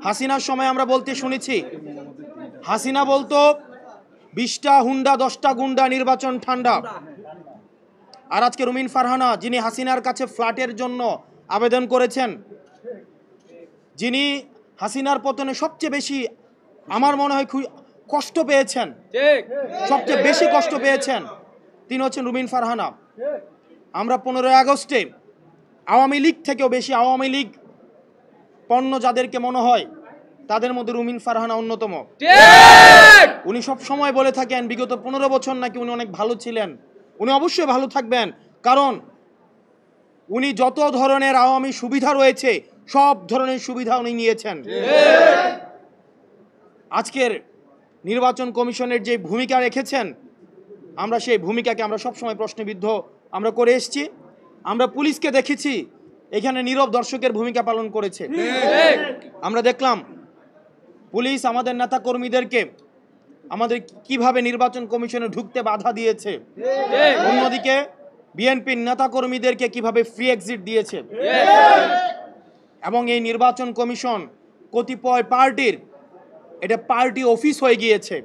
হাসিনার সময় আমরা বলতে শুনেছি, হাসিনা বলতো 20টা হুন্ডা 10টা গুন্ডা, নির্বাচন ঠান্ডা। আর আজকে রুমিন ফারহানা, যিনি হাসিনার কাছে ফ্ল্যাটের জন্য আবেদন করেছেন, যিনি হাসিনার পতনে সবচেয়ে বেশি আমার মনে হয় কষ্ট পেয়েছেন, সবচেয়ে বেশি কষ্ট পেয়েছেন, তিনি হচ্ছেন রুমিন ফারহানা। আমরা 15ই আগস্টে আওয়ামী লীগ থেকেও বেশি আওয়ামী লীগ পণ্য যাদেরকে মনে হয়, তাদের মধ্যে রুমিন ফারহানা অন্যতম। উনি সব সময় বলে থাকেন বিগত 15 বছর নাকি উনি অনেক ভালো ছিলেন। উনি অবশ্যই ভালো থাকবেন, কারণ উনি যত ধরনের আওয়ামী সুবিধা রয়েছে সব ধরনের সুবিধা উনি নিয়েছেন। আজকের নির্বাচন কমিশনের যে ভূমিকা রেখেছেন, আমরা সেই ভূমিকাকে আমরা সবসময় প্রশ্নবিদ্ধ আমরা করে এসেছি। আমরা পুলিশকে দেখেছি এখানে নীরব দর্শকের ভূমিকা পালন করেছে। আমরা দেখলাম পুলিশ আমাদের নেতা কর্মীদেরকে আমাদের কিভাবে নির্বাচন কমিশনে ঢুকতে বাধা দিয়েছে, অন্যদিকে বিএনপির নেতা কর্মীদেরকে কিভাবে ফ্রি এক্সিট দিয়েছে। এবং এই নির্বাচন কমিশন কতিপয় পার্টির এটা পার্টি অফিস হয়ে গিয়েছে।